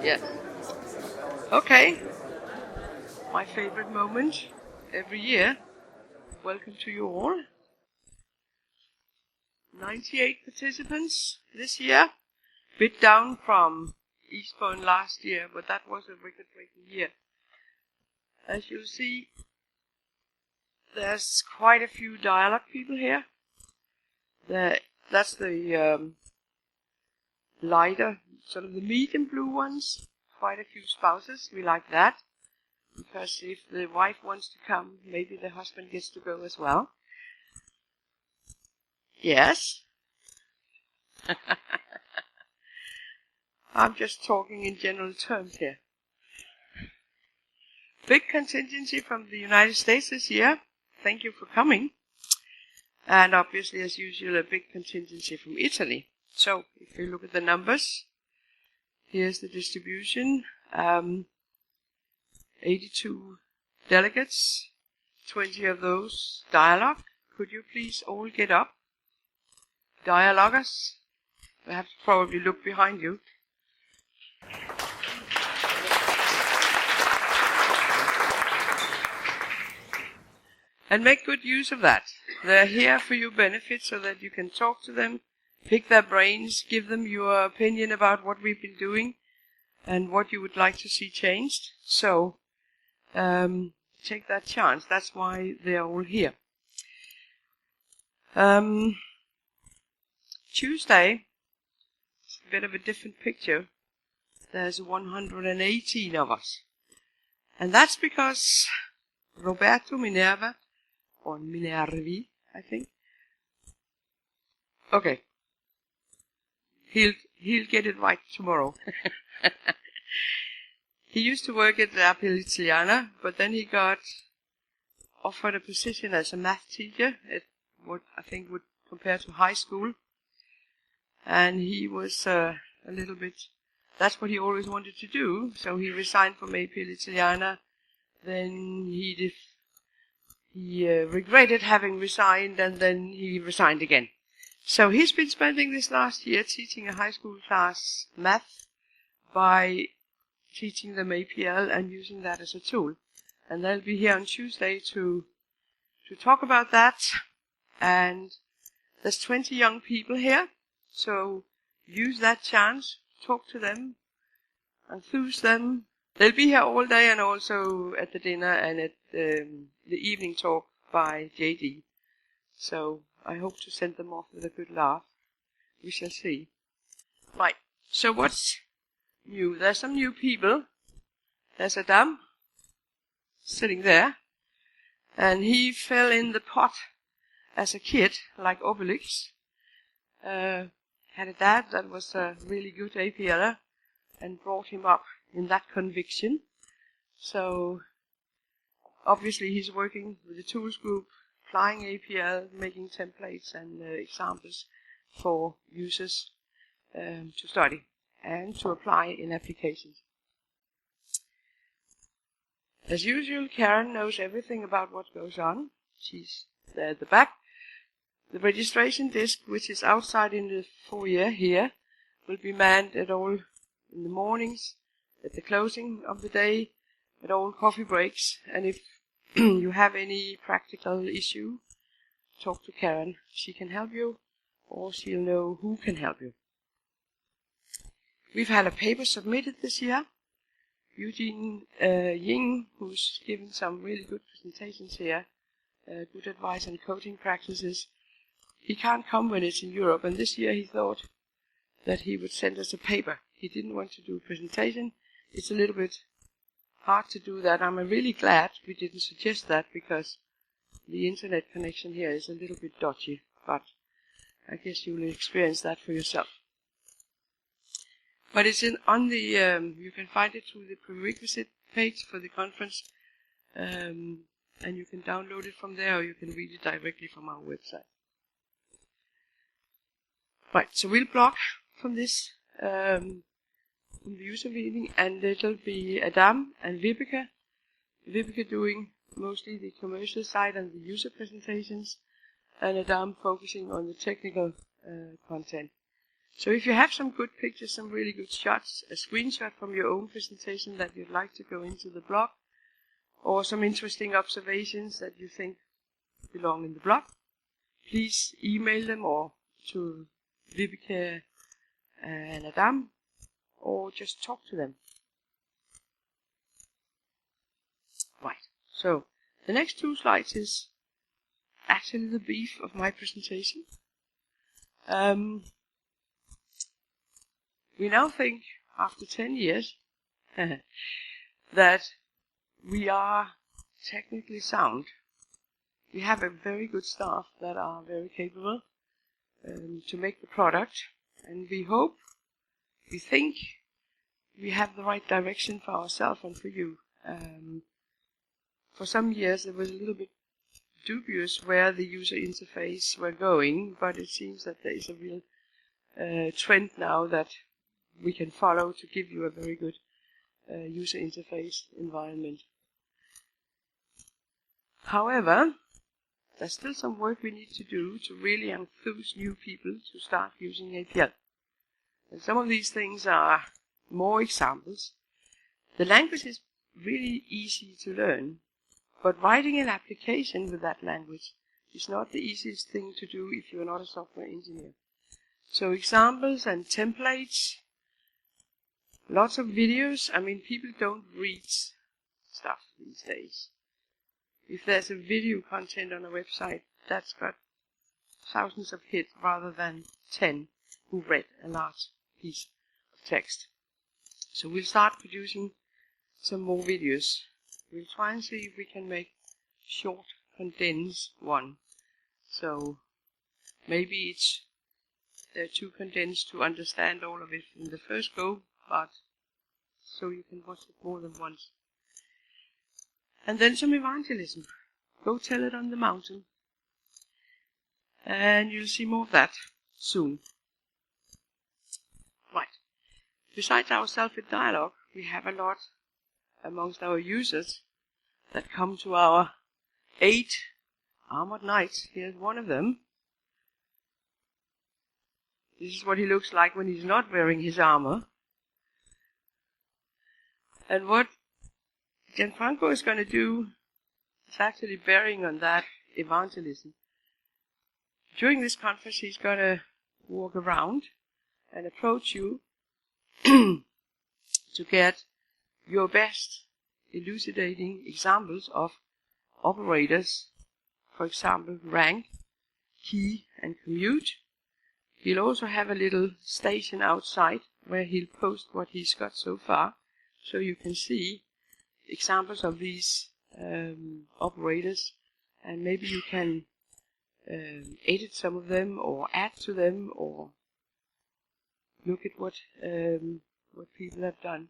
Yeah. Okay. My favorite moment every year. Welcome to you all. 98 participants this year. Bit down from Eastbourne last year, but that was a record-breaking year. As you'll see, there's quite a few dialogue people here. That's the lighter, sort of the medium blue ones. Quite a few spouses. We like that. Because if the wife wants to come, maybe the husband gets to go as well. Yes? I'm just talking in general terms here. Big contingency from the United States this year. Thank you for coming. And obviously, as usual, a big contingency from Italy. So, if you look at the numbers, here's the distribution. 82 delegates, 20 of those dialogue. Could you please all get up? Dialoguers. I have to probably look behind you. And make good use of that. They're here for your benefit so that you can talk to them, pick their brains, give them your opinion about what we've been doing and what you would like to see changed. So, take that chance. That's why they're all here. Tuesday, it's a bit of a different picture. There's 118 of us. And that's because Roberto Minerva, or Minervi, I think. Okay. He'll get it right tomorrow. He used to work at La Italiana, but then he got offered a position as a math teacher at what I think would compare to high school. And he was a little bit, that's what he always wanted to do, so he resigned from AP Italiana. Then he regretted having resigned, and then he resigned again. So he's been spending this last year teaching a high school class math by teaching them APL and using that as a tool. And they'll be here on Tuesday to talk about that. And there's 20 young people here, so use that chance, talk to them, enthuse them. They'll be here all day and also at the dinner and at the evening talk by JD. So I hope to send them off with a good laugh. We shall see. Right, so what's new? There's some new people. There's Adam sitting there. And he fell in the pot as a kid, like Obelix. Had a dad that was a really good APLer and brought him up in that conviction. So obviously he's working with the tools group, applying APL, making templates and examples for users to study and to apply in applications. As usual, Karen knows everything about what goes on. She's there at the back. The registration desk, which is outside in the foyer here, will be manned at all in the mornings, at the closing of the day, at all coffee breaks. And if you have any practical issue, talk to Karen. She can help you, or she'll know who can help you. We've had a paper submitted this year. Eugene Ying, who's given some really good presentations here, good advice on coding practices. He can't come when it's in Europe, and this year he thought that he would send us a paper. He didn't want to do a presentation. It's a little bit hard to do that. I'm really glad we didn't suggest that, because the internet connection here is a little bit dodgy, but I guess you will experience that for yourself. But it's on the, you can find it through the prerequisite page for the conference, and you can download it from there, or you can read it directly from our website. Right, so we'll block from this, from the user meeting, and it'll be Adam and Vibeke. Vibeke doing mostly the commercial side and the user presentations, and Adam focusing on the technical content. So if you have some good pictures, some really good shots, a screenshot from your own presentation that you'd like to go into the blog, or some interesting observations that you think belong in the blog, please email them or to Vibeke and Adam, or just talk to them. Right, so the next 2 slides is actually the beef of my presentation. We now think, after 10 years, that we are technically sound. We have a very good staff that are very capable to make the product, and we think we have the right direction for ourselves and for you. For some years it was a little bit dubious where the user interface were going, but it seems that there is a real trend now that we can follow to give you a very good user interface environment. However, there's still some work we need to do to really enthuse new people to start using APL. And some of these things are more examples. The language is really easy to learn, but writing an application with that language is not the easiest thing to do if you're not a software engineer. So examples and templates, lots of videos. I mean, people don't read stuff these days. If there's a video content on a website, that's got thousands of hits rather than 10 who read a large piece of text. So we'll start producing some more videos. We'll try and see if we can make short, condensed one. So maybe they're too condensed to understand all of it in the first go, but so you can watch it more than once. And then some evangelism. Go tell it on the mountain. And you'll see more of that soon. Right. Besides ourselves at Dyalog, we have a lot amongst our users that come to our 8 armored knights. Here's one of them. This is what he looks like when he's not wearing his armor. And what Gianfranco is going to do is actually bearing on that evangelism. During this conference, he's going to walk around and approach you to get your best elucidating examples of operators, for example, rank, key, and commute. He'll also have a little station outside where he'll post what he's got so far, so you can see examples of these operators, and maybe you can edit some of them or add to them or look at what people have done.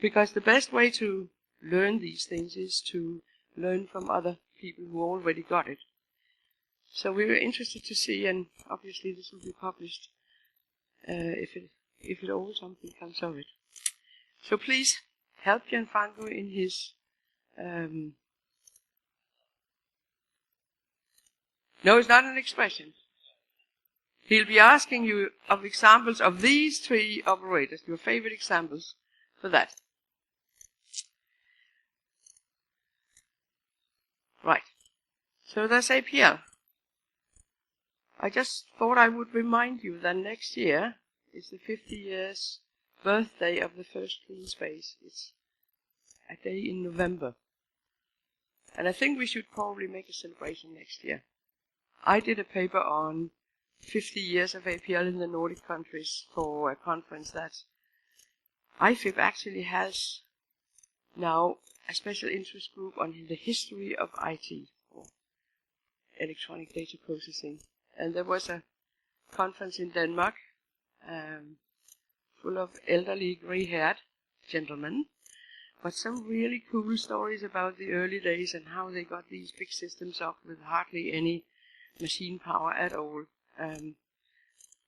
Because the best way to learn these things is to learn from other people who already got it. So we're interested to see, and obviously this will be published if it all something comes of it. So please help Gianfranco in his no, it's not an expression. He'll be asking you of examples of these 3 operators, your favorite examples for that. Right. So that's APL. I just thought I would remind you that next year is the 50 years birthday of the first clean space. It's a day in November. And I think we should probably make a celebration next year. I did a paper on 50 years of APL in the Nordic countries for a conference that IFIP actually has now a special interest group on the history of IT, or electronic data processing. And there was a conference in Denmark full of elderly gray-haired gentlemen, but some really cool stories about the early days and how they got these big systems up with hardly any machine power at all.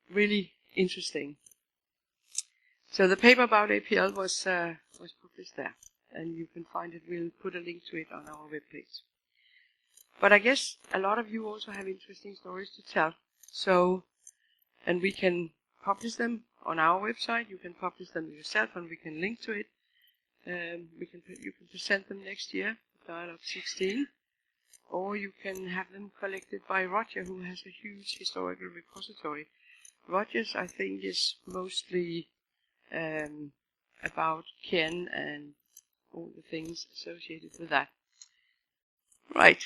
Really interesting. So the paper about APL was published there, and you can find it. We'll put a link to it on our webpage. But I guess a lot of you also have interesting stories to tell. So, and we can publish them on our website. You can publish them yourself, and we can link to it. You can present them next year, Dyalog'15, or you can have them collected by Roger, who has a huge historical repository. Roger's, I think, is mostly about Ken and all the things associated with that. Right.